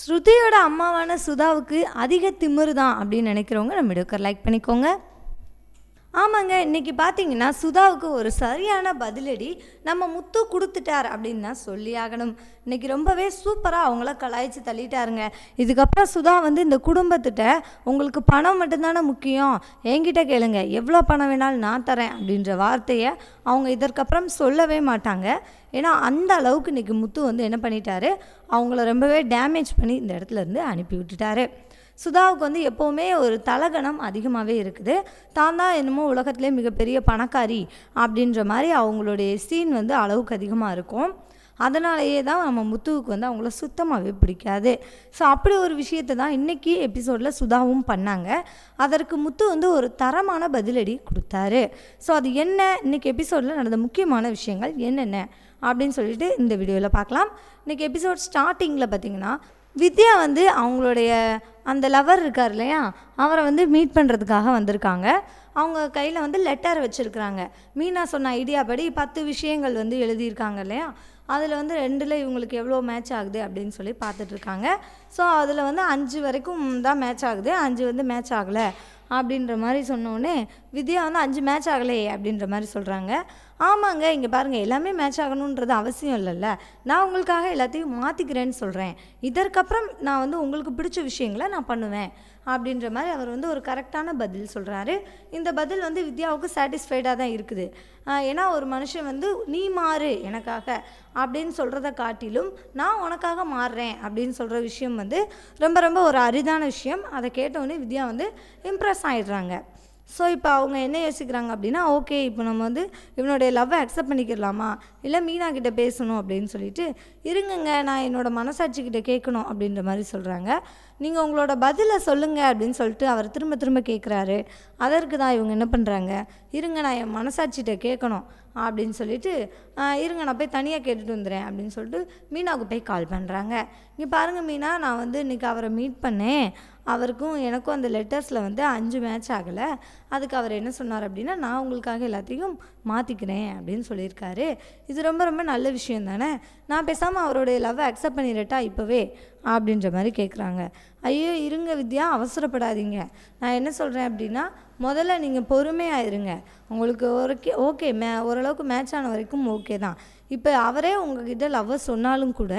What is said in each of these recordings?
ஸ்ருதியோட அம்மாவான சுதாவுக்கு அதிக திமிரு தான் அப்படின்னு நினைக்கிறவங்க நம்ம வீடியோக்கு லைக் பண்ணிக்கோங்க. ஆமாங்க, இன்றைக்கி பார்த்தீங்கன்னா சுதாவுக்கு ஒரு சரியான பதிலடி நம்ம முத்து கொடுத்துட்டார் அப்படின்னு தான் சொல்லி ஆகணும். இன்றைக்கி ரொம்பவே சூப்பராக அவங்கள கலாய்ச்சி தள்ளிட்டாருங்க. இதுக்கப்புறம் சுதா வந்து இந்த குடும்பத்திட்ட உங்களுக்கு பணம் மட்டும்தானே முக்கியம், என்கிட்ட கேளுங்க, எவ்வளோ பணம் வேணாலும் நான் தரேன் அப்படின்ற வார்த்தையை அவங்க இதற்கப்புறம் சொல்லவே மாட்டாங்க. ஏன்னா அந்த அளவுக்கு இன்றைக்கி முத்து வந்து என்ன பண்ணிட்டாரு, அவங்கள ரொம்பவே டேமேஜ் பண்ணி இந்த இடத்துலேருந்து அனுப்பி விட்டுட்டாரு. சுதாவுக்கு வந்து எப்போவுமே ஒரு தலகணம் அதிகமாகவே இருக்குது. தான் தான் என்னமோ உலகத்திலே மிகப்பெரிய பணக்காரி அப்படின்ற மாதிரி அவங்களுடைய சீன் வந்து அளவுக்கு அதிகமாக இருக்கும். அதனாலேயே தான் நம்ம முத்துவுக்கு வந்து அவங்கள சுத்தமாகவே பிடிக்காது. ஸோ அப்படி ஒரு விஷயத்தை தான் இன்றைக்கி எபிசோடில் சுதாவும் பண்ணாங்க. அதற்கு முத்து வந்து ஒரு தரமான பதிலடி கொடுத்தாரு. ஸோ அது என்ன, இன்றைக்கி எபிசோடில் நடந்த முக்கியமான விஷயங்கள் என்னென்ன அப்படின்னு சொல்லிட்டு இந்த வீடியோவில் பார்க்கலாம். இன்றைக்கி எபிசோட் ஸ்டார்டிங்கில் பார்த்திங்கன்னா வித்யா வந்து அவங்களுடைய அந்த லவர் இருக்கார் இல்லையா, அவரை வந்து மீட் பண்ணுறதுக்காக வந்திருக்காங்க. அவங்க கையில் வந்து லெட்டர் வச்சுருக்குறாங்க. மீனா சொன்ன ஐடியா படி 10 விஷயங்கள் வந்து எழுதியிருக்காங்க இல்லையா, அதில் வந்து 2ல் இவங்களுக்கு எவ்வளோ மேட்ச் ஆகுது அப்படின்னு சொல்லி பார்த்துட்ருக்காங்க. ஸோ அதில் வந்து 5 வரைக்கும் தான் மேட்ச் ஆகுது, 5 வந்து மேட்ச் ஆகலை அப்படின்ற மாதிரி சொன்னோடனே வித்யா வந்து 5 மேட்ச் ஆகலையே அப்படின்ற மாதிரி சொல்கிறாங்க. ஆமாங்க, இங்கே பாருங்கள், எல்லாமே மேட்ச் ஆகணுன்றது அவசியம் இல்லைல்ல, நான் உங்களுக்காக எல்லாத்தையும் மாற்றிக்கிறேன்னு சொல்கிறேன். இதற்கப்புறம் நான் வந்து உங்களுக்கு பிடிச்ச விஷயங்களை நான் பண்ணுவேன் அப்படின்ற மாதிரி அவர் வந்து ஒரு கரெக்டான பதில் சொல்கிறாரு. இந்த பதில் வந்து வித்யாவுக்கு சாட்டிஸ்ஃபைடாக தான் இருக்குது. ஏன்னா ஒரு மனுஷன் வந்து நீ மாறு எனக்காக அப்படின்னு சொல்கிறத காட்டிலும் நான் உனக்காக மாறுறேன் அப்படின்னு சொல்கிற விஷயம் வந்து ரொம்ப ரொம்ப ஒரு அரிதான விஷயம். அதை கேட்டவுடனே வித்யா வந்து இம்ப்ரெஸ் ஆகிடுறாங்க. ஸோ இப்போ அவங்க என்ன யோசிக்கிறாங்க அப்படின்னா, ஓகே இப்போ நம்ம வந்து இவனுடைய லவ்வை அக்செப்ட் பண்ணிக்கிறலாமா, இல்லை மீனா கிட்டே பேசணும் அப்படின்னு சொல்லிட்டு, இருங்கங்க நான் என்னோடய மனசாட்சிக்கிட்ட கேட்கணும் அப்படின்ற மாதிரி சொல்கிறாங்க. நீங்கள் உங்களோட பதிலை சொல்லுங்கள் அப்படின்னு சொல்லிட்டு அவர் திரும்ப திரும்ப கேட்குறாரு. அதற்கு தான் இவங்க என்ன பண்ணுறாங்க, இருங்க நான் என் மனசாட்சிகிட்ட கேட்கணும் அப்படின்னு சொல்லிட்டு, இருங்க நான் போய் தனியாக கேட்டுட்டு வந்துடுறேன் அப்படின்னு சொல்லிட்டு மீனாவுக்கு போய் கால் பண்ணுறாங்க. இங்கே பாருங்கள் மீனா, நான் வந்து இன்றைக்கி அவரை மீட் பண்ணேன், அவருக்கும் எனக்கும் அந்த லெட்டர்ஸில் வந்து 5 மேட்ச் ஆகலை. அதுக்கு அவர் என்ன சொன்னார் அப்படின்னா, நான் உங்களுக்காக எல்லாத்தையும் மாற்றிக்கிறேன் அப்படின்னு சொல்லியிருக்காரு. இது ரொம்ப ரொம்ப நல்ல விஷயம் தானே, நான் பேசாமல் அவருடைய லவ்வை அக்செப்ட் பண்ணிடட்டா இப்போவே அப்படின்ற மாதிரி கேட்குறாங்க. ஐயோ இருங்க வித்யா, அவசரப்படாதீங்க, நான் என்ன சொல்கிறேன் அப்படின்னா, முதல்ல நீங்கள் பொறுமையாக இருங்க. உங்களுக்கு ஓகே ஓரளவுக்கு மேட்ச் ஆன வரைக்கும் ஓகே தான். இப்போ அவரே உங்ககிட்ட லவ்வை சொன்னாலும் கூட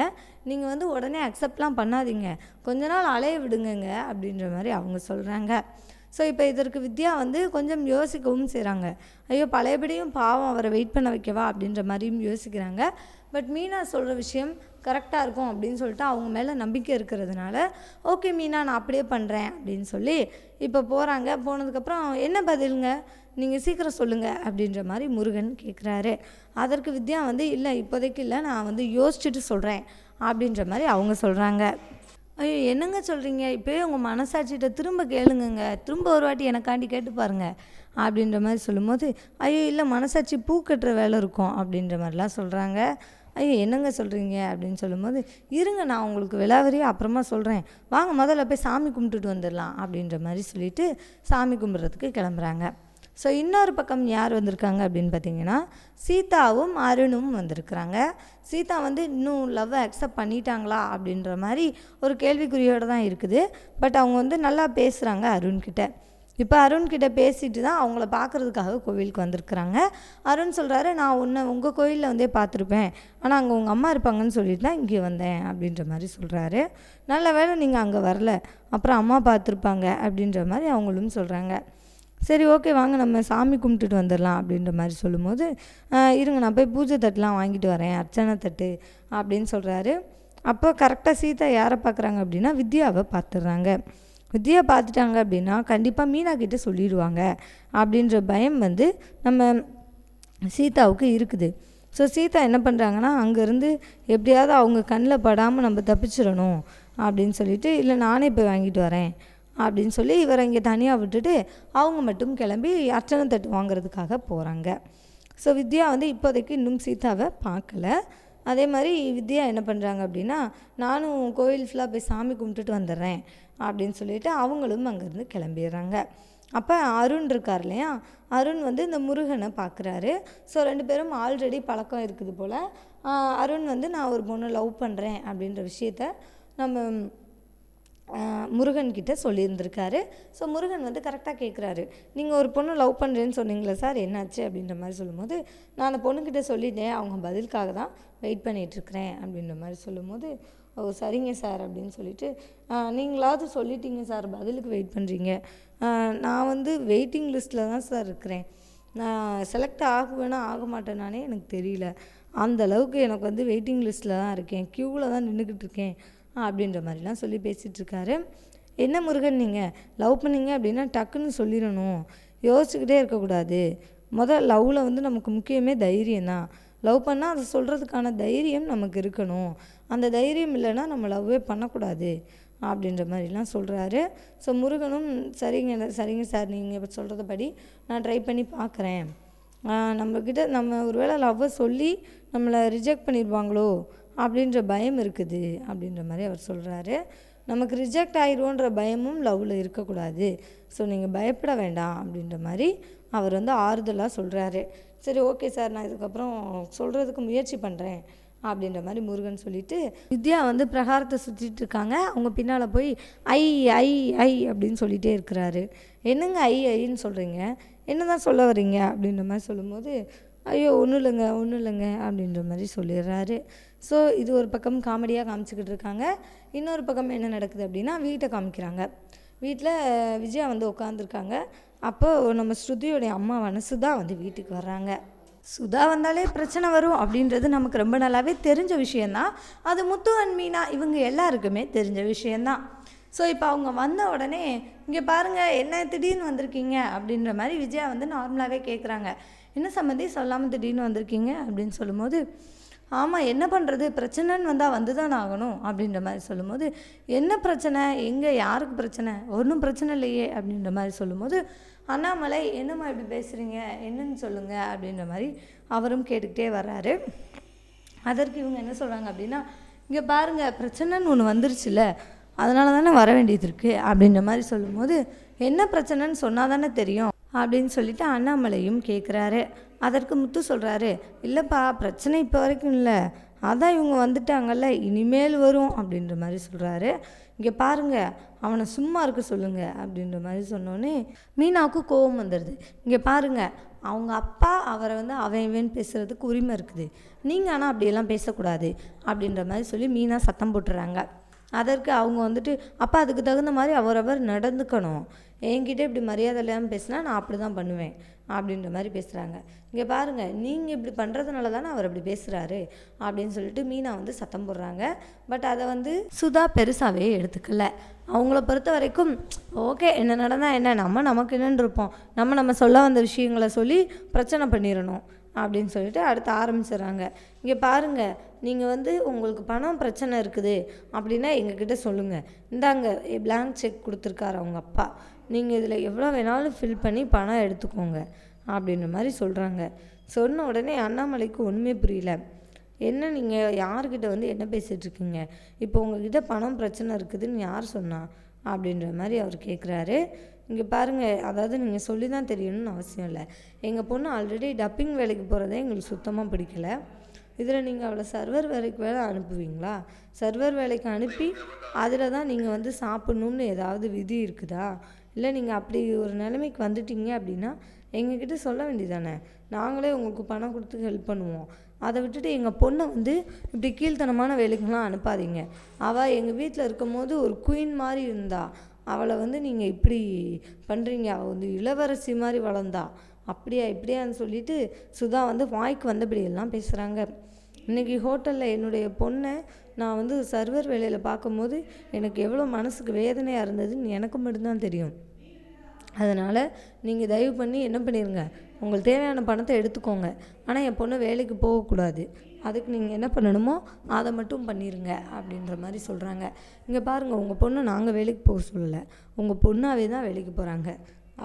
நீங்கள் வந்து உடனே அக்செப்ட்லாம் பண்ணாதீங்க, கொஞ்ச நாள் அலைய விடுங்கங்க அப்படின்ற மாதிரி அவங்க சொல்கிறாங்க. ஸோ இப்போ இதற்கு வித்யா வந்து கொஞ்சம் யோசிக்கவும் செய்கிறாங்க. ஐயோ பழையபடியும் பாவம் அவரை வெயிட் பண்ண வைக்கவா அப்படின்ற மாதிரியும் யோசிக்கிறாங்க. பட் மீனா சொல்கிற விஷயம் கரெக்டாக இருக்கும் அப்படின்னு சொல்லிட்டு அவங்க மேலே நம்பிக்கை இருக்கிறதுனால, ஓகே மீனா நான் அப்படியே பண்ணுறேன் அப்படின்னு சொல்லி இப்போ போகிறாங்க. போனதுக்கப்புறம் என்ன பதிலுங்க, நீங்கள் சீக்கிரம் சொல்லுங்கள் அப்படின்ற மாதிரி முருகன் கேட்குறாரு. அதற்கு வித்யா வந்து இல்லை இப்போதைக்கு இல்லை, நான் வந்து யோசிச்சுட்டு சொல்கிறேன் அப்படின்ற மாதிரி அவங்க சொல்கிறாங்க. ஐயோ என்னங்க சொல்கிறீங்க, இப்போயே உங்கள் மனசாட்சிகிட்ட திரும்ப கேளுங்க, திரும்ப ஒரு வாட்டி எனக்காண்டி கேட்டு பாருங்கள் அப்படின்ற மாதிரி சொல்லும்போது, ஐயோ இல்லை மனசாட்சி பூ கட்டுற வேலை இருக்கும் அப்படின்ற மாதிரிலாம் சொல்கிறாங்க. ஐயோ என்னங்க சொல்கிறீங்க அப்படின்னு சொல்லும்போது, இருங்க நான் உங்களுக்கு விலாவரியாக அப்புறமா சொல்கிறேன், வாங்க முதல்ல போய் சாமி கும்பிட்டுட்டு வந்துடலாம் அப்படின்ற மாதிரி சொல்லிவிட்டு சாமி கும்பிட்றதுக்கு கிளம்புறாங்க. ஸோ இன்னொரு பக்கம் யார் வந்திருக்காங்க அப்படின்னு பார்த்தீங்கன்னா, சீதாவும் அருணும் வந்திருக்கிறாங்க. சீதா வந்து இன்னும் லவ்வை அக்செப்ட் பண்ணிட்டாங்களா அப்படின்ற மாதிரி ஒரு கேள்விக்குறியோடு தான் இருக்குது. பட் அவங்க வந்து நல்லா பேசுகிறாங்க அருண்கிட்ட. இப்போ அருண்கிட்ட பேசிட்டு தான் அவங்கள பார்க்குறதுக்காக கோவிலுக்கு வந்திருக்கிறாங்க. அருண் சொல்கிறாரு, நான் உங்கள் கோயிலில் வந்தே பார்த்துருப்பேன், ஆனால் அங்கே உங்கள் அம்மா இருப்பாங்கன்னு சொல்லிட்டு தான் இங்கே வந்தேன் அப்படின்ற மாதிரி சொல்கிறாரு. நல்ல வேளை நீங்கள் அங்கே வரல, அப்புறம் அம்மா பார்த்துருப்பாங்க அப்படின்ற மாதிரி அவங்களும் சொல்கிறாங்க. சரி ஓகே வாங்க நம்ம சாமி கும்பிட்டுட்டு வந்துடலாம் அப்படின்ற மாதிரி சொல்லும்போது, இருங்க நான் போய் பூஜை தட்டுலாம் வாங்கிட்டு வரேன், அர்ச்சனை தட்டு அப்படின்னு சொல்கிறாரு. அப்போ கரெக்டாக சீதா யாரை பார்க்குறாங்க அப்படின்னா வித்யாவை பார்த்துடுறாங்க. வித்யா பார்த்துட்டாங்க அப்படின்னா கண்டிப்பாக மீனா கிட்டே சொல்லிடுவாங்க அப்படின்ற பயம் வந்து நம்ம சீதாவுக்கு இருக்குது. ஸோ சீதா என்ன பண்ணுறாங்கன்னா, அங்கேருந்து எப்படியாவது அவங்க கண்ணில் படாமல் நம்ம தப்பிச்சிடணும் அப்படின்னு சொல்லிட்டு, இல்லை நானே போய் வாங்கிட்டு வரேன் அப்படின்னு சொல்லி இவரை இங்கே தனியாக விட்டுட்டு அவங்க மட்டும் கிளம்பி அர்ச்சனை தட்டு வாங்குறதுக்காக போகிறாங்க. ஸோ வித்யா வந்து இப்போதைக்கு இன்னும் சீதாவை பார்க்கல. அதே மாதிரி வித்யா என்ன பண்ணுறாங்க அப்படின்னா, நானும் கோயில் ஃபுல்லாக போய் சாமி கும்பிட்டுட்டு வந்துடுறேன் அப்படின்னு சொல்லிட்டு அவங்களும் அங்கேருந்து கிளம்பிடுறாங்க. அப்போ அருண் இருக்கார் இல்லையா, அருண் வந்து இந்த முருகனை பார்க்குறாரு. ஸோ 2 பேரும் ஆல்ரெடி பழக்கம் இருக்குது போல். அருண் வந்து நான் ஒரு பொண்ணை லவ் பண்ணுறேன் அப்படின்ற விஷயத்த நம்ம முருகன்கிட்ட சொல்லியிருந்திருக்காரு. ஸோ முருகன் வந்து கரெக்டாக கேட்குறாரு, நீங்கள் ஒரு பொண்ணு லவ் பண்ணுறேன்னு சொன்னீங்களே சார், என்னாச்சு அப்படின்ற மாதிரி சொல்லும்போது, நான் அந்த பொண்ணுக்கிட்ட சொல்லிட்டேன், அவங்க பதிலுக்காக தான் வெயிட் பண்ணிகிட்ருக்கிறேன் அப்படின்ற மாதிரி சொல்லும்போது, ஓ சரிங்க சார் அப்படின்னு சொல்லிட்டு, நீங்களாவது சொல்லிட்டீங்க சார், பதிலுக்கு வெயிட் பண்ணுறீங்க. நான் வந்து வெயிட்டிங் லிஸ்ட்டில் தான் சார் இருக்கிறேன். நான் செலக்ட் ஆகுவேனா ஆக மாட்டேனானே எனக்கு தெரியல. அந்த அளவுக்கு எனக்கு வந்து வெயிட்டிங் லிஸ்ட்டில் தான் இருக்கேன், க்யூவில் தான் நின்றுக்கிட்டு இருக்கேன் அப்படின்ற மாதிரிலாம் சொல்லி பேசிகிட்ருக்காரு. என்ன முருகன், நீங்கள் லவ் பண்ணீங்க அப்படின்னா டக்குன்னு சொல்லிடணும், யோசிச்சுக்கிட்டே இருக்கக்கூடாது. லவ்வில் வந்து நமக்கு முக்கியமே தைரியம் தான். லவ் பண்ணால் அதை சொல்கிறதுக்கான தைரியம் நமக்கு இருக்கணும். அந்த தைரியம் இல்லைன்னா நம்ம லவ்வே பண்ணக்கூடாது அப்படின்ற மாதிரிலாம் சொல்கிறாரு. ஸோ முருகனும் சரிங்க சார், நீங்கள் இப்போ சொல்கிறதபடி நான் ட்ரை பண்ணி பார்க்குறேன். நம்ம ஒருவேளை லவ்வை சொல்லி நம்மளை ரிஜெக்ட் பண்ணிடுவாங்களோ அப்படின்ற பயம் இருக்குது அப்படின்ற மாதிரி அவர் சொல்கிறாரு. நமக்கு ரிஜெக்ட் ஆகிடுவோன்ற பயமும் லவ்வில் இருக்கக்கூடாது. ஸோ நீங்கள் பயப்பட வேண்டாம் அப்படின்ற மாதிரி அவர் வந்து ஆறுதலாக சொல்கிறாரு. சரி ஓகே சார், நான் இதுக்கப்புறம் சொல்கிறதுக்கு முயற்சி பண்ணுறேன் அப்படின்ற மாதிரி முருகன் சொல்லிவிட்டு, வித்யா வந்து பிரகாரத்தை சுற்றிட்டு இருக்காங்க. அவங்க பின்னால் போய் ஐ ஐ ஐ அப்படின்னு சொல்லிகிட்டே இருக்கிறாரு. என்னங்க ஐ ஐன்னு சொல்கிறீங்க, என்ன தான் சொல்ல வரீங்க அப்படின்ற மாதிரி சொல்லும்போது, ஐயோ ஒன்றும் இல்லைங்க அப்படின்ற மாதிரி சொல்லிடுறாரு. ஸோ இது ஒரு பக்கம் காமெடியாக காமிச்சிக்கிட்டு இருக்காங்க. இன்னொரு பக்கம் என்ன நடக்குது அப்படின்னா, வீட்டை காமிக்கிறாங்க. வீட்டில் விஜயா வந்து உட்காந்துருக்காங்க. அப்போது நம்ம ஸ்ருதியோடைய அம்மாவான சுதா வந்து வீட்டுக்கு வர்றாங்க. சுதா வந்தாலே பிரச்சனை வரும் அப்படின்றது நமக்கு ரொம்ப நல்லாவே தெரிஞ்ச விஷயந்தான். அது முத்து அண்ட் மீனா இவங்க எல்லாருக்குமே தெரிஞ்ச விஷயந்தான். ஸோ இப்போ அவங்க வந்த உடனே, இங்கே பாருங்கள் என்ன திடீர்னு வந்திருக்கீங்க அப்படின்ற மாதிரி விஜயா வந்து நார்மலாகவே கேட்குறாங்க. என்ன சம்மந்தி சொல்லாமல் திடீர்னு வந்திருக்கீங்க அப்படின்னு சொல்லும்போது, ஆமாம் என்ன பண்ணுறது, பிரச்சனைன்னு வந்தால் வந்து தான் ஆகணும் அப்படின்ற மாதிரி சொல்லும்போது, என்ன பிரச்சனை, எங்கே யாருக்கு பிரச்சனை, ஒன்றும் பிரச்சனை இல்லையே அப்படின்ற மாதிரி சொல்லும்போது, அண்ணாமலை என்னம்மா இப்படி பேசுகிறீங்க, என்னன்னு சொல்லுங்கள் அப்படின்ற மாதிரி அவரும் கேட்டுக்கிட்டே வர்றாரு. அதற்கு இவங்க என்ன சொல்கிறாங்க அப்படின்னா, இங்கே பாருங்கள் பிரச்சனைன்னு ஒன்று வந்துருச்சுல, அதனால தானே வர வேண்டியது இருக்குது அப்படின்ற மாதிரி சொல்லும்போது, என்ன பிரச்சனைன்னு சொன்னால் தானே தெரியும் அப்படின்னு சொல்லிட்டு அண்ணாமலையும் கேட்குறாரு. அதற்கு முத்து சொல்கிறாரு, இல்லைப்பா பிரச்சனை இப்போ வரைக்கும் இல்லை, அதான் இவங்க வந்துட்டாங்கல்ல, இனிமேல் வரும் அப்படின்ற மாதிரி சொல்கிறாரு. இங்கே பாருங்கள் அவனை சும்மா இருக்க சொல்லுங்கள் அப்படின்ற மாதிரி சொன்னோன்னே மீனாவுக்கு கோபம் வந்துடுது. இங்கே பாருங்கள், அவங்க அப்பா அவரை வந்து அவன் இவன் பேசுகிறதுக்கு உரிமை இருக்குது, நீங்கள் ஆனால் அப்படியெல்லாம் பேசக்கூடாது அப்படின்ற மாதிரி சொல்லி மீனா சத்தம் போட்டுறாங்க. அதற்கு அவங்க வந்துட்டு, அப்பா அதுக்கு தகுந்த மாதிரி அவரவர் நடந்துக்கணும், என்கிட்ட இப்படி மரியாதை இல்லாமல் பேசினா நான் அப்படி தான் பண்ணுவேன் அப்படின்ற மாதிரி பேசுகிறாங்க. இங்கே பாருங்கள், நீங்கள் இப்படி பண்ணுறதுனால தானே அவர் அப்படி பேசுகிறாரு அப்படின்னு சொல்லிட்டு மீனா வந்து சத்தம் போடுறாங்க. பட் அதை வந்து சுதா பெருசாகவே எடுத்துக்கல. அவங்கள பொறுத்த வரைக்கும் ஓகே, என்ன நடந்தால் என்ன, நமக்கு என்னன்னு இருப்போம், நம்ம சொல்ல வந்த விஷயங்களை சொல்லி பிரச்சனை பண்ணிடணும் அப்படின்னு சொல்லிட்டு அடுத்து ஆரம்பிச்சிடுறாங்க. இங்கே பாருங்கள், நீங்கள் வந்து உங்களுக்கு பணம் பிரச்சனை இருக்குது அப்படின்னா எங்ககிட்ட சொல்லுங்கள், இந்தாங்க பிளாங்க் செக் கொடுத்துருக்காரு அவங்க அப்பா, நீங்கள் இதில் எவ்வளோ வேணாலும் ஃபில் பண்ணி பணம் எடுத்துக்கோங்க அப்படின்ற மாதிரி சொல்கிறாங்க. சொன்ன உடனே அண்ணாமலைக்கு ஒன்றுமே புரியல. என்ன நீங்கள் யார்கிட்ட வந்து என்ன பேசிகிட்ருக்கீங்க, இப்போ உங்ககிட்ட பணம் பிரச்சனை இருக்குதுன்னு யார் சொன்னா அப்படின்ற மாதிரி அவர் கேட்குறாரு. இங்கே பாருங்கள், அதாவது நீங்கள் சொல்லி தான் தெரியணும்னு அவசியம் இல்லை, எங்கள் பொண்ணு ஆல்ரெடி டப்பிங் வேலைக்கு போகிறதே எங்களுக்கு சுத்தமாக பிடிக்கல, இதில் நீங்கள் அவளை சர்வர் வேலைக்கு வேலை அனுப்புவீங்களா, சர்வர் வேலைக்கு அனுப்பி அதில் தான் நீங்கள் வந்து சாப்பிட்ணுன்னு ஏதாவது விதி இருக்குதா, இல்லை நீங்கள் அப்படி ஒரு நிலைமைக்கு வந்துட்டீங்க அப்படின்னா எங்ககிட்ட சொல்ல வேண்டியதானே, நாங்களே உங்களுக்கு பணம் கொடுத்து ஹெல்ப் பண்ணுவோம், அதை விட்டுட்டு எங்கள் பொண்ணை வந்து இப்படி கீழ்த்தனமான வேலைக்கெலாம் அனுப்பாதீங்க, அவள் எங்கள் வீட்டில் இருக்கும் போது ஒரு குயின் மாதிரி இருந்தா, அவளை வந்து நீங்கள் இப்படி பண்ணுறீங்க, அவள் வந்து இளவரசி மாதிரி வளர்ந்தா, அப்படியா இப்படியான்னு சொல்லிட்டு சுதா வந்து வாய்க்கு வந்தபடி எல்லாம் பேசுகிறாங்க. இன்றைக்கி ஹோட்டலில் என்னுடைய பொண்ணை நான் வந்து சர்வர் வேலையில் பார்க்கும்போது எனக்கு எவ்வளோ மனசுக்கு வேதனையாக இருந்ததுன்னு எனக்கு மட்டும்தான் தெரியும். அதனால் நீங்கள் தயவு பண்ணி என்ன பண்ணிடுங்க, உங்களுக்கு தேவையான பணத்தை எடுத்துக்கோங்க, ஆனால் என் பொண்ணு வேலைக்கு போகக்கூடாது, அதுக்கு நீங்கள் என்ன பண்ணணுமோ அதை மட்டும் பண்ணிடுங்க அப்படின்ற மாதிரி சொல்கிறாங்க. இங்கே பாருங்கள், உங்கள் பொண்ணு நாங்கள் வேலைக்கு போக சொல்லலை, உங்கள் பொண்ணாவே தான் வேலைக்கு போகிறாங்க,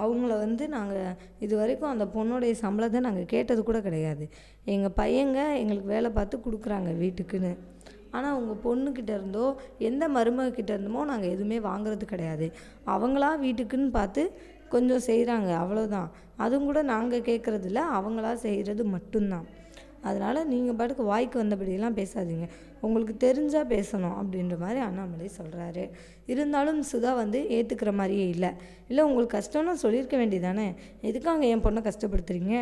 அவங்கள வந்து நாங்கள் இது வரைக்கும் அந்த பொண்ணுடைய சம்பளத்தை நாங்கள் கேட்டது கூட கிடையாது, எங்கள் பையங்க எங்களுக்கு வேலை பார்த்து கொடுக்குறாங்க வீட்டுக்குன்னு, ஆனால் உங்கள் பொண்ணுக்கிட்ட இருந்தோ எந்த மருமகிட்ட இருந்தமோ நாங்கள் எதுவுமே வாங்குறது கிடையாது, அவங்களா வீட்டுக்குன்னு பார்த்து கொஞ்சம் செய்கிறாங்க அவ்வளோதான், அதுவும் கூட நாங்கள் கேட்குறதில்ல, அவங்களா செய்கிறது மட்டும்தான், அதனால் நீங்கள் பாட்டுக்கு வாய்க்கு வந்தபடியெல்லாம் பேசாதீங்க, உங்களுக்கு தெரிஞ்சால் பேசணும் அப்படின்ற மாதிரி அண்ணாமலை சொல்கிறாரு. இருந்தாலும் சுதா வந்து ஏற்றுக்கிற மாதிரியே இல்லை. இல்லை உங்களுக்கு கஷ்டம்னா சொல்லியிருக்க வேண்டியதானே, எதுக்காக என் பொண்ணை கஷ்டப்படுத்துறீங்க,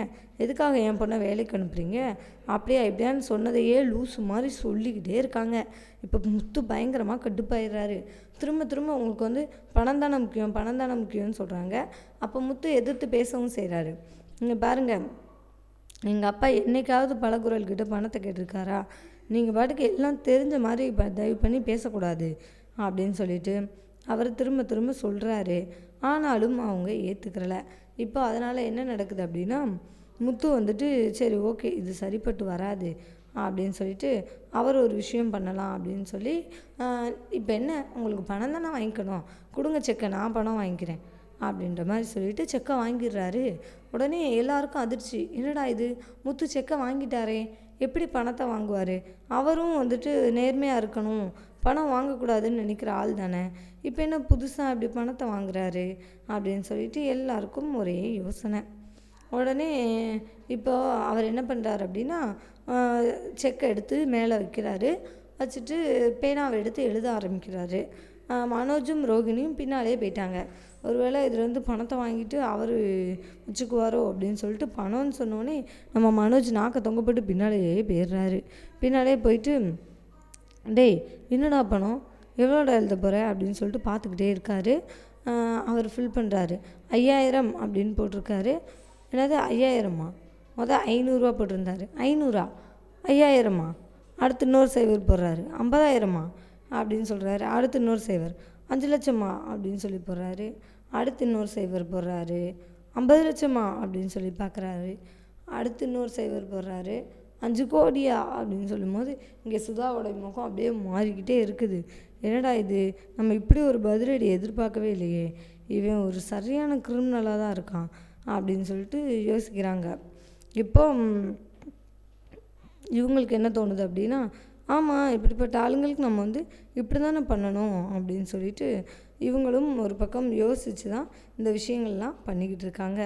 எதுக்காக என் பொண்ணை வேலைக்கு அனுப்புறீங்க, அப்படியா இப்படியான்னு சொன்னதையே லூசு மாதிரி சொல்லிக்கிட்டே இருக்காங்க. இப்போ முத்து பயங்கரமாக கடுப்பாயிடுறாரு. திரும்ப திரும்ப உங்களுக்கு வந்து பணம் தானே முக்கியம், பணம் தானே முக்கியம்னு சொல்கிறாங்க. அப்போ முத்து எதிர்த்து பேசவும் செய்கிறாரு. நீங்கள் பாருங்கள், எங்கள் அப்பா என்றைக்காவது பலகுரல்கிட்ட பணத்தை கேட்டிருக்காரா, நீங்கள் பாட்டுக்கு எல்லாம் தெரிஞ்ச மாதிரி தயவு பண்ணி பேசக்கூடாது அப்படின்னு சொல்லிட்டு அவர் திரும்ப திரும்ப சொல்கிறாரு. ஆனாலும் அவங்க ஏற்றுக்கிறல. இப்போ அதனால் என்ன நடக்குது அப்படின்னா, முத்து வந்துட்டு சரி ஓகே இது சரிப்பட்டு வராது அப்படின்னு சொல்லிட்டு அவர் ஒரு விஷயம் பண்ணலாம் அப்படின்னு சொல்லி, இப்போ என்ன உங்களுக்கு பணம் தானே வாங்கிக்கணும், கொடுங்க செக்கை, நான் பணம் வாங்கிக்கிறேன் அப்படின்ற மாதிரி சொல்லிட்டு செக்கை வாங்கிடுறாரு. உடனே எல்லாருக்கும் அதிர்ச்சி, என்னடா இது முத்து செக்கை வாங்கிட்டாரே, எப்படி பணத்தை வாங்குவார், அவரும் வந்துட்டு நேர்மையாக இருக்கணும், பணம் வாங்கக்கூடாதுன்னு நினைக்கிற ஆள் தானே, இப்போ என்ன புதுசாக இப்படி பணத்தை வாங்குறாரு அப்படின்னு சொல்லிட்டு எல்லாருக்கும் ஒரே யோசனை. உடனே இப்போ அவர் என்ன பண்ணுறாரு அப்படின்னா, செக்கை எடுத்து மேலே வைக்கிறாரு, வச்சுட்டு பேனாவை எடுத்து எழுத ஆரம்பிக்கிறாரு. மனோஜும் ரோகிணியும் பின்னாலே போயிட்டாங்க. ஒருவேளை இதுலேருந்து பணத்தை வாங்கிட்டு அவர் வச்சுக்குவாரோ அப்படின்னு சொல்லிட்டு பணம்னு சொன்னோடனே நம்ம மனோஜ் நாக்க தொங்கப்பட்டு பின்னாலேயே போயிடுறாரு. பின்னாலே போயிட்டு, டேய் என்னடா பணம், எவ்வளோடா எழுத போகிற அப்படின்னு சொல்லிட்டு பார்த்துக்கிட்டே இருக்காரு. அவர் ஃபில் பண்ணுறாரு. 5000 அப்படின்னு போட்டிருக்காரு. என்னது 5000மா, மொதல் 500ரூவா போட்டிருந்தாரு, 500ஆ, 5000மா, அடுத்து இன்னொரு சைவர் போடுறாரு, 50000மா அப்படின்னு சொல்கிறாரு. அடுத்து இன்னொரு சைவர் 5 லட்சமா அப்படின்னு சொல்லி போடுறாரு. அடுத்து இன்னொரு சைவர் போடுறாரு, 50 லட்சமா அப்படின்னு சொல்லி பார்க்குறாரு. அடுத்து இன்னொரு சைவர் போடுறாரு, 5 கோடியா அப்படின்னு சொல்லும்போது இங்கே சுதாவோட முகம் அப்படியே மாறிக்கிட்டே இருக்குது. என்னடா இது, நம்ம இப்படி ஒரு பதிலடி எதிர்பார்க்கவே இல்லையே, இவன் ஒரு சரியான கிரிமினலாக தான் இருக்கான் அப்படின்னு சொல்லிட்டு யோசிக்கிறாங்க. இப்போ இவங்களுக்கு என்ன தோணுது அப்படின்னா, ஆமாம் இப்படிப்பட்ட ஆளுங்களுக்கு நம்ம வந்து இப்படி தானே பண்ணணும் அப்படின்னு சொல்லிட்டு இவங்களும் ஒரு பக்கம் யோசித்து தான் இந்த விஷயங்கள்லாம் பண்ணிக்கிட்டு இருக்காங்க.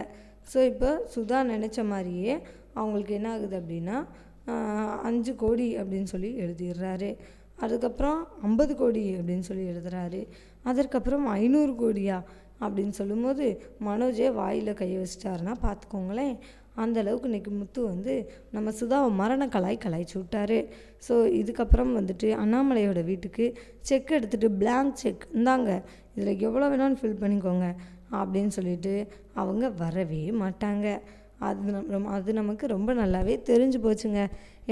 ஸோ இப்போ சுதா நினச்ச மாதிரியே அவங்களுக்கு என்ன ஆகுது அப்படின்னா, 5 கோடி அப்படின்னு சொல்லி எழுதிடுறாரு. அதுக்கப்புறம் 50 கோடி அப்படின்னு சொல்லி எழுதுறாரு. அதற்கப்புறம் 500 கோடியா அப்படின்னு சொல்லும்போது மனோஜே வாயில் கையை வச்சிட்டாருன்னா பார்த்துக்கோங்களேன். அந்தளவுக்கு இன்றைக்கி முத்து வந்து நம்ம சுதாவை மரண கலாய்ச்சி விட்டாரு. ஸோ இதுக்கப்புறம் வந்துட்டு அண்ணாமலையோட வீட்டுக்கு செக் எடுத்துகிட்டு பிளாங்க் செக் இந்தாங்க, இதில் எவ்வளோ வேணாலும் ஃபில் பண்ணிக்கோங்க அப்படின்னு சொல்லிட்டு அவங்க வரவே மாட்டாங்க. அது நமக்கு ரொம்ப நல்லாவே தெரிஞ்சு போச்சுங்க.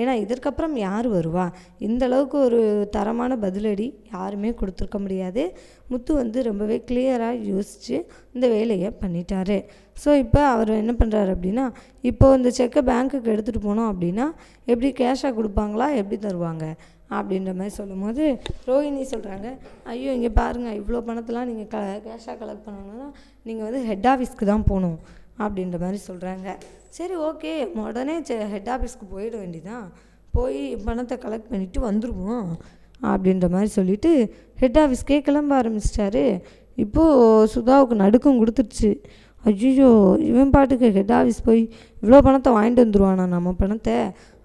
ஏன்னா இதற்கப்புறம் யார் வருவா, இந்தளவுக்கு ஒரு தரமான பதிலடி யாருமே கொடுத்துருக்க முடியாது. முத்து வந்து ரொம்பவே கிளியராக யோசித்து இந்த வேலையை பண்ணிட்டாரு. ஸோ இப்போ அவர் என்ன பண்ணுறாரு அப்படின்னா, இப்போது இந்த செக்கை பேங்க்குக்கு எடுத்துகிட்டு போனோம் அப்படின்னா எப்படி கேஷாக கொடுப்பாங்களா, எப்படி தருவாங்க அப்படின்ற மாதிரி சொல்லும்போது ரோஹிணி சொல்கிறாங்க, ஐயோ இங்கே பாருங்கள், இவ்வளோ பணத்தெலாம் நீங்கள் கேஷாக கலெக்ட் பண்ணணுன்னா நீங்கள் வந்து ஹெட் ஆஃபீஸ்க்கு தான் போகணும் அப்படின்ற மாதிரி சொல்கிறாங்க. சரி ஓகே, உடனே ஹெட் ஆஃபீஸ்க்கு போயிட வேண்டியதான், போய் பணத்தை கலெக்ட் பண்ணிவிட்டு வந்துடுவோம் அப்படின்ற மாதிரி சொல்லிவிட்டு ஹெட் ஆஃபீஸ்க்கே கிளம்ப ஆரம்பிச்சிட்டாரு. இப்போது சுதாவுக்கு நடுக்கம் கொடுத்துருச்சு. ஐயோ இவன் பாட்டுக்கு ஹெட் ஆஃபீஸ் போய் இவ்வளோ பணத்தை வாங்கிட்டு வந்துடுவானா நம்ம பணத்தை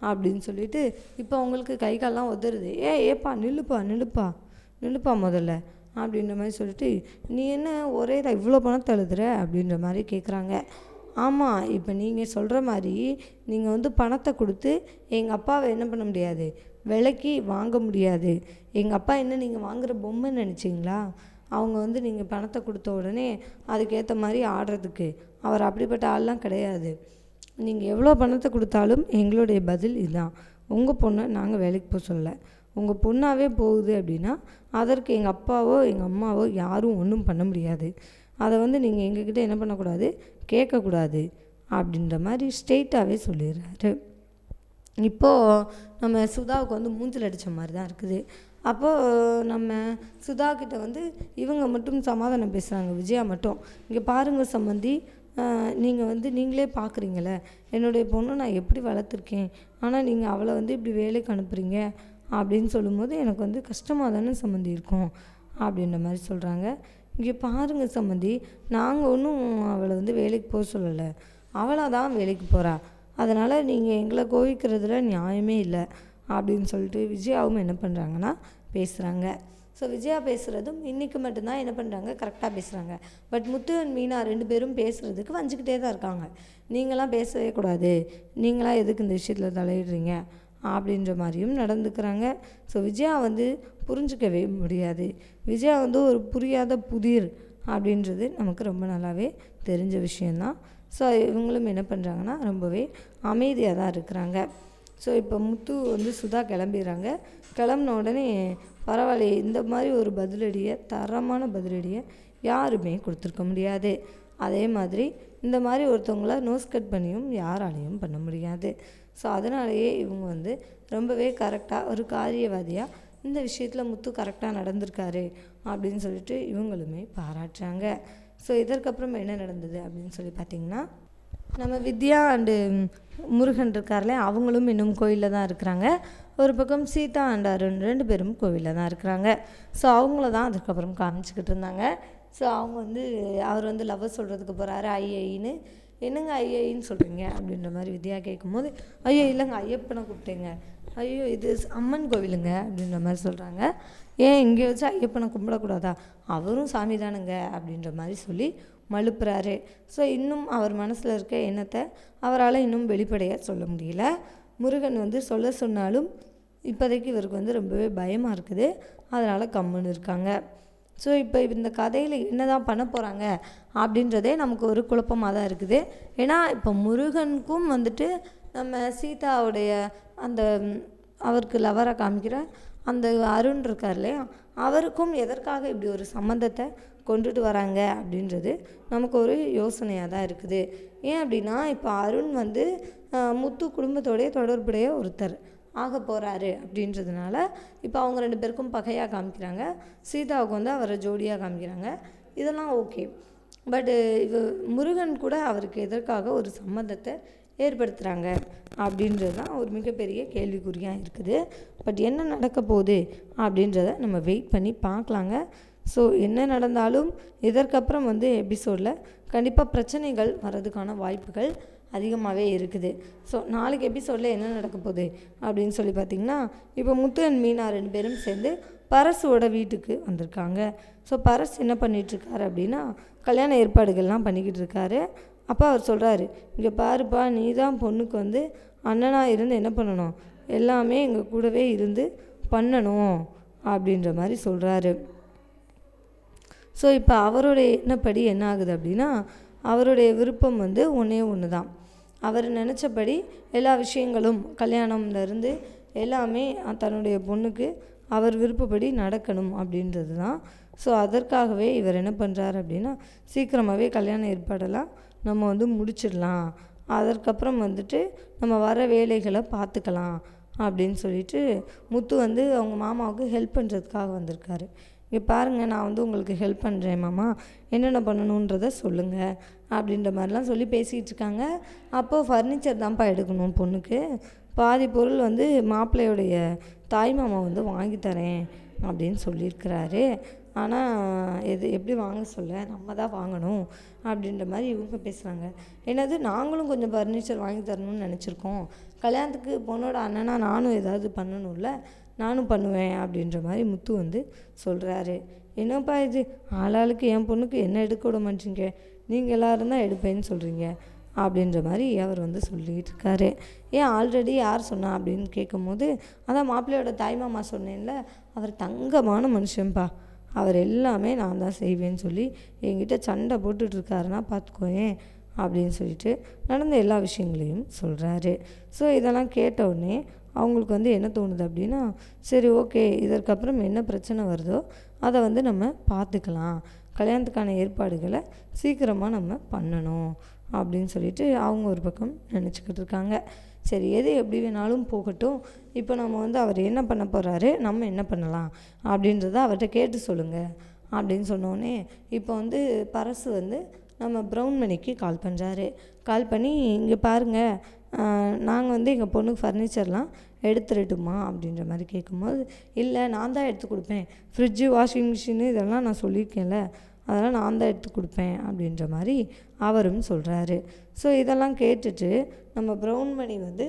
அப்படின்னு சொல்லிட்டு இப்போ அவங்களுக்கு கை காலெலாம் உதறுது. ஏப்பா நில்லுப்பா முதல்ல அப்படின்ற மாதிரி சொல்லிட்டு, நீ என்ன ஒரே தான் இவ்வளோ பணத்தை எழுதுற அப்படின்ற மாதிரி கேட்குறாங்க. ஆமாம், இப்போ நீங்கள் சொல்கிற மாதிரி நீங்கள் வந்து பணத்தை கொடுத்து எங்கள் அப்பாவை என்ன பண்ண முடியாது, விலைக்கு வாங்க முடியாது. எங்கள் அப்பா என்ன நீங்கள் வாங்குகிற பொம்மைன்னு நினச்சிங்களா, அவங்க வந்து நீங்கள் பணத்தை கொடுத்த உடனே அதுக்கேற்ற மாதிரி ஆடுறதுக்கு அவர் அப்படிப்பட்ட ஆள்லாம் கிடையாது. நீங்கள் எவ்வளோ பணத்தை கொடுத்தாலும் எங்களுடைய பதில் இதுதான், உங்கள் பொண்ணை நாங்கள் வேலைக்கு போக சொல்லலை, உங்கள் பொண்ணாகவே போகுது அப்படின்னா அதற்கு எங்கள் அப்பாவோ எங்கள் அம்மாவோ யாரும் ஒன்றும் பண்ண முடியாது. அதை வந்து நீங்கள் எங்ககிட்ட என்ன பண்ணக்கூடாது, கேட்கக்கூடாது அப்படின்ற மாதிரி ஸ்ட்ரெயிட்டாகவே சொல்லிடுறாரு. இப்போது நம்ம சுதாவுக்கு வந்து மூஞ்சில் அடித்த மாதிரி தான் இருக்குது. அப்போது நம்ம சுதாக்கிட்ட வந்து இவங்க மட்டும் சமாதானம் பேசுகிறாங்க, விஜயா மட்டும். இங்கே பாருங்கள் சம்மந்தி, நீங்கள் வந்து நீங்களே பார்க்குறீங்களே என்னுடைய பொண்ணை நான் எப்படி வளர்த்துருக்கேன், ஆனால் நீங்கள் அவளை வந்து இப்படி வேலைக்கு அனுப்புகிறீங்க அப்படின்னு சொல்லும்போது எனக்கு வந்து கஷ்டமாக தானே சம்மந்தி இருக்கும் அப்படின்ற மாதிரி சொல்கிறாங்க. இங்கே பாருங்கள் சம்மந்தி, நாங்கள் ஒன்றும் அவளை வந்து வேலைக்கு போக சொல்லலை, அவளாக தான் வேலைக்கு போகிறா. அதனால் நீங்கள் எங்களை கோவிக்கிறதுல நியாயமே இல்லை அப்படின்னு சொல்லிட்டு விஜயாவும் என்ன பண்ணுறாங்கன்னா பேசுகிறாங்க. ஸோ விஜயா பேசுகிறதும் இன்றைக்கி மட்டும்தான் என்ன பண்ணுறாங்க, கரெக்டாக பேசுகிறாங்க. பட் முத்து அண்ட் மீனா 2 பேரும் பேசுகிறதுக்கு வஞ்சிக்கிட்டே தான் இருக்காங்க. நீங்களாம் பேசவே கூடாது, நீங்களாம் எதுக்கு இந்த விஷயத்தில் தலையிடுறீங்க அப்படின்ற மாதிரியும் நடந்துக்கிறாங்க. ஸோ விஜயா வந்து புரிஞ்சிக்கவே முடியாது. விஜயா வந்து ஒரு புரியாத புதிர் அப்படின்றது நமக்கு ரொம்ப நல்லாவே தெரிஞ்ச விஷயந்தான். ஸோ இவங்களும் என்ன பண்ணுறாங்கன்னா ரொம்பவே அமைதியாக தான் இருக்கிறாங்க. ஸோ இப்போ முத்து வந்து சுதா கிளம்பிடுறாங்க. கிளம்புன உடனே பரவாயில்லையே, இந்த மாதிரி ஒரு பதிலடியை, தரமான பதிலடியை யாருமே கொடுத்துருக்க முடியாது. அதே மாதிரி இந்த மாதிரி ஒருத்தவங்கள நோஸ் கட் பண்ணியும் யாராலையும் பண்ண முடியாது. ஸோ அதனாலேயே இவங்க வந்து ரொம்பவே கரெக்டாக ஒரு காரியவாதியாக இந்த விஷயத்தில் முத்து கரெக்டாக நடந்திருக்காரு அப்படின்னு சொல்லிட்டு இவங்களுமே பாராட்டுறாங்க. ஸோ இதற்கப்புறம் என்ன நடந்தது அப்படின்னு சொல்லி பார்த்திங்கன்னா, நம்ம வித்யா அண்டு முருகன் இருக்கார்ல, அவங்களும் இன்னும் கோயிலில் தான் இருக்கிறாங்க. ஒரு பக்கம் சீதா அண்ட் அருண் 2 பேரும் கோவிலில் தான் இருக்கிறாங்க. ஸோ அவங்கள தான் அதுக்கப்புறம் காமிச்சிக்கிட்டு இருந்தாங்க. ஸோ அவங்க வந்து அவர் வந்து லவ்வர் சொல்கிறதுக்கு போகிறாரு ஐன்னு. என்னங்க ஐன்னு சொல்கிறீங்க அப்படின்ற மாதிரி வித்யா கேட்கும்போது, ஐயோ இல்லைங்க ஐயப்பனை கூப்பிட்டேங்க, ஐயோ இது அம்மன் கோவிலுங்க அப்படின்ற மாதிரி சொல்கிறாங்க. ஏன் இங்கே வச்சு ஐயப்பனை கும்பிடக்கூடாதா, அவரும் சாமி தானுங்க அப்படின்ற மாதிரி சொல்லி மழுப்புறாரு. ஸோ இன்னும் அவர் மனசில் இருக்க எண்ணத்தை அவரால் இன்னும் வெளிப்படையாக சொல்ல முடியல. முருகன் வந்து சொல்ல சொன்னாலும் இப்போதைக்கு இவருக்கு வந்து ரொம்பவே பயமாக இருக்குது. அதனால் கம்முன்னு இருக்காங்க. ஸோ இப்போ இந்த கதையில் என்ன தான் பண்ண போகிறாங்க அப்படின்றதே நமக்கு ஒரு குழப்பமாக தான் இருக்குது. ஏன்னா இப்போ முருகனுக்கும் வந்துட்டு நம்ம சீதாவுடைய அந்த அவருக்கு லவராக காமிக்கிற அந்த அருண் இருக்கார் இல்லையா, அவருக்கும் எதற்காக இப்படி ஒரு சம்மந்தத்தை கொண்டுட்டு வராங்க அப்படின்றது நமக்கு ஒரு யோசனையாக தான் இருக்குது. ஏன் அப்படின்னா இப்போ அருண் வந்து முத்து குடும்பத்தோடைய தொடர்புடைய ஒருத்தர் ஆக போகிறாரு அப்படின்றதுனால இப்போ அவங்க 2 பேருக்கும் பகையாக காமிக்கிறாங்க. சீதாவுக்கு வந்து அவரை ஜோடியாக காமிக்கிறாங்க. இதெல்லாம் ஓகே. பட்டு முருகன் கூட அவருக்கு எதற்காக ஒரு சம்மந்தத்தை ஏற்படுத்துகிறாங்க அப்படின்றது தான் ஒரு மிகப்பெரிய கேள்விக்குறியாக இருக்குது. பட் என்ன நடக்க போகுது அப்படின்றத நம்ம வெயிட் பண்ணி பார்க்கலாங்க. ஸோ என்ன நடந்தாலும் இதற்கப்புறம் வந்து எபிசோடில் கண்டிப்பாக பிரச்சனைகள் வர்றதுக்கான வாய்ப்புகள் அதிகமாகவே இருக்குது. ஸோ நாளைக்கு எபிசோடில் என்ன நடக்க போகுது அப்படின்னு சொல்லி பார்த்திங்கன்னா, இப்போ முத்து அண்ட் மீனா 2 பேரும் சேர்ந்து பரசோட வீட்டுக்கு வந்திருக்காங்க. ஸோ பரஸ் என்ன பண்ணிகிட்ருக்காரு அப்படின்னா, கல்யாண ஏற்பாடுகள்லாம் பண்ணிக்கிட்டு இருக்காரு. அப்போ அவர் சொல்கிறாரு, இங்கே பாருப்பா, நீ தான் பொண்ணுக்கு வந்து அண்ணனாக இருந்து என்ன பண்ணணும், எல்லாமே எங்கள் கூடவே இருந்து பண்ணணும் அப்படின்ற மாதிரி சொல்கிறாரு. ஸோ இப்போ அவருடைய எண்ணப்படி என்ன ஆகுது அப்படின்னா, அவருடைய விருப்பம் வந்து ஒன்று தான். அவர் நினச்சபடி எல்லா விஷயங்களும் கல்யாணம்லேருந்து எல்லாமே தன்னுடைய பொண்ணுக்கு அவர் விருப்பப்படி நடக்கணும் அப்படின்றது தான். ஸோ அதற்காகவே இவர் என்ன பண்ணுறாரு அப்படின்னா, சீக்கிரமாகவே கல்யாண ஏற்பாடெல்லாம் நம்ம வந்து முடிச்சிடலாம், அதற்கப்புறம் வந்துட்டு நம்ம வர வேலைகளை பார்த்துக்கலாம் அப்படின்னு சொல்லிட்டு முத்து வந்து அவங்க மாமாவுக்கு ஹெல்ப் பண்ணுறதுக்காக வந்திருக்காரு. இங்கே பாருங்கள், நான் வந்து உங்களுக்கு ஹெல்ப் பண்ணுறேன் மாமா, என்னென்ன பண்ணணுன்றதை சொல்லுங்கள் அப்படின்ற மாதிரிலாம் சொல்லி பேசிகிட்டு இருக்காங்க. அப்போது ஃபர்னிச்சர் தான்ப்பா எடுக்கணும் பொண்ணுக்கு, பாதி பொருள் வந்து மாப்பிள்ளையுடைய தாய் மாமா வந்து வாங்கி தரேன் அப்படின்னு சொல்லியிருக்கிறாரு. ஆனால் எது எப்படி வாங்க சொல்ல, நம்ம தான் வாங்கணும் அப்படின்ற மாதிரி இவங்க பேசுகிறாங்க. என்னது, நாங்களும் கொஞ்சம் ஃபர்னிச்சர் வாங்கி தரணும்னு நினச்சிருக்கோம், கல்யாணத்துக்கு பொண்ணோட அண்ணனா நானும் ஏதாவது பண்ணணும்ல, நானும் பண்ணுவேன் அப்படின்ற மாதிரி முத்து வந்து சொல்கிறாரு. என்னப்பா இது, ஆளாளுக்கு என் பொண்ணுக்கு என்ன எடுக்க விட மாட்டீங்க, நீங்கள் எல்லோரும் தான் எடுப்பேன்னு சொல்கிறீங்க அப்படின்ற மாதிரி அவர் வந்து சொல்லிகிட்டு இருக்காரு. ஏன் ஆல்ரெடி யார் சொன்னா அப்படின்னு கேட்கும்போது, அதான் மாப்பிள்ளையோட தாய்மாமா சொன்னேன்ல, அவர் தங்கமான மனுஷன்ப்பா, அவர் எல்லாமே நான் தான் செய்வேன்னு சொல்லி என்கிட்ட சண்டை போட்டுட்ருக்காருன்னா பார்த்துக்கோயேன் அப்படின்னு சொல்லிட்டு நடந்த எல்லா விஷயங்களையும் சொல்கிறாரு. ஸோ இதெல்லாம் கேட்ட உடனே அவங்களுக்கு வந்து என்ன தோணுது அப்படின்னா, சரி ஓகே, இதற்கப்புறம் என்ன பிரச்சனை வருதோ அதை வந்து நம்ம பார்த்துக்கலாம், கல்யாணத்துக்கான ஏற்பாடுகளை சீக்கிரமாக நம்ம பண்ணணும் அப்படின்னு சொல்லிட்டு அவங்க ஒரு பக்கம் நினச்சிக்கிட்டு இருக்காங்க. சரி, எது எப்படி வேணாலும் போகட்டும், இப்போ நம்ம வந்து அவர் என்ன பண்ண போகிறாரு, நம்ம என்ன பண்ணலாம் அப்படின்றத அவர்கிட்ட கேட்டு சொல்லுங்கள் அப்படின்னு சொன்னோடனே இப்போ வந்து பரசு வந்து நம்ம ப்ரௌன் மணிக்கு கால் பண்ணுறாரு. கால் பண்ணி, இங்கே பாருங்கள், நாங்கள் வந்து எங்கள் பொண்ணுக்கு ஃபர்னிச்சர்லாம் எடுத்துடட்டுமா அப்படின்ற மாதிரி கேட்கும்போது, இல்லை நான் தான் எடுத்து கொடுப்பேன், ஃப்ரிட்ஜு வாஷிங் மிஷினு இதெல்லாம் நான் சொல்லியிருக்கேன்ல, அதெல்லாம் நான் தான் எடுத்து கொடுப்பேன் அப்படின்ற மாதிரி அவரும் சொல்கிறாரு. ஸோ இதெல்லாம் கேட்டுட்டு நம்ம ப்ரௌன்மணி வந்து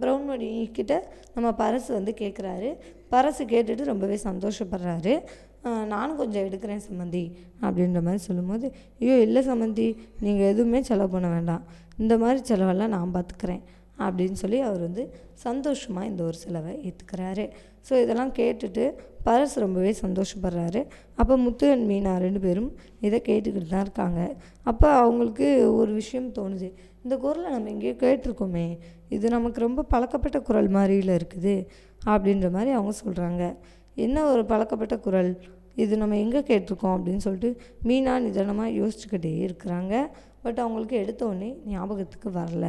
ப்ரௌன்மணி கிட்ட நம்ம பரசு வந்து கேட்குறாரு. பரசு கேட்டுட்டு ரொம்பவே சந்தோஷப்படுறாரு. நானும் கொஞ்சம் எடுக்கிறேன் சம்மந்தி அப்படின்ற மாதிரி சொல்லும்போது, ஐயோ இல்லை சம்மந்தி, நீங்கள் எதுவுமே செலவு பண்ண வேண்டாம், இந்த மாதிரி செலவெல்லாம் நான் பார்த்துக்கிறேன் அப்படின்னு சொல்லி அவர் வந்து சந்தோஷமாக இந்த ஒரு செலவை ஏற்றுக்கிறாரு. ஸோ இதெல்லாம் கேட்டுட்டு பரசு ரொம்பவே சந்தோஷப்படுறாரு. அப்போ முத்து அண்ட் மீனா 2 பேரும் இதை கேட்டுக்கிட்டு தான் இருக்காங்க. அப்போ அவங்களுக்கு ஒரு விஷயம் தோணுது, இந்த குரலை நம்ம எங்கேயோ கேட்டிருக்கோமே, இது நமக்கு ரொம்ப பழக்கப்பட்ட குரல் மாதிரியில் இருக்குது அப்படின்ற மாதிரி அவங்க சொல்கிறாங்க. என்ன ஒரு பழக்கப்பட்ட குரல், இது நம்ம எங்கே கேட்டிருக்கோம் அப்படின்னு சொல்லிட்டு மீனா நிதானமாக யோசிச்சுக்கிட்டே இருக்கிறாங்க. பட் அவங்களுக்கு எடுத்தோடனே ஞாபகத்துக்கு வரல.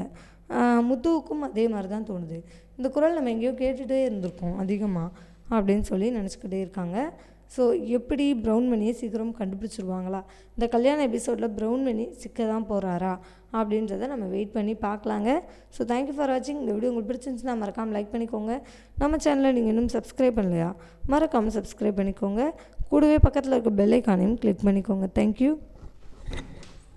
முத்துவுக்கும் அதே மாதிரி தான் தோணுது, இந்த குரல் நம்ம எங்கேயோ கேட்டுகிட்டே இருந்திருக்கோம் அதிகமாக அப்படின்னு சொல்லி நினச்சிக்கிட்டே இருக்காங்க. ஸோ எப்படி ப்ரௌன்மணியை சீக்கிரம் கண்டுபிடிச்சிருவாங்களா, இந்த கல்யாண எபிசோடில் ப்ரௌன்மணி சிக்க தான் போகிறாரா அப்படின்றத நம்ம வெயிட் பண்ணி பார்க்கலாங்க. ஸோ தேங்க்யூ ஃபார் வாட்சிங். இந்த வீடியோ உங்களுக்கு பிடிச்சிருந்துச்சுன்னா மறக்காமல் லைக் பண்ணிக்கோங்க. நம்ம சேனலை நீங்கள் இன்னும் சப்ஸ்கிரைப் பண்ணலையா, மறக்காமல் சப்ஸ்கிரைப் பண்ணிக்கோங்க. கூடவே பக்கத்தில் இருக்க பெல் ஐக்கானையும் கிளிக் பண்ணிக்கோங்க. தேங்க்யூ.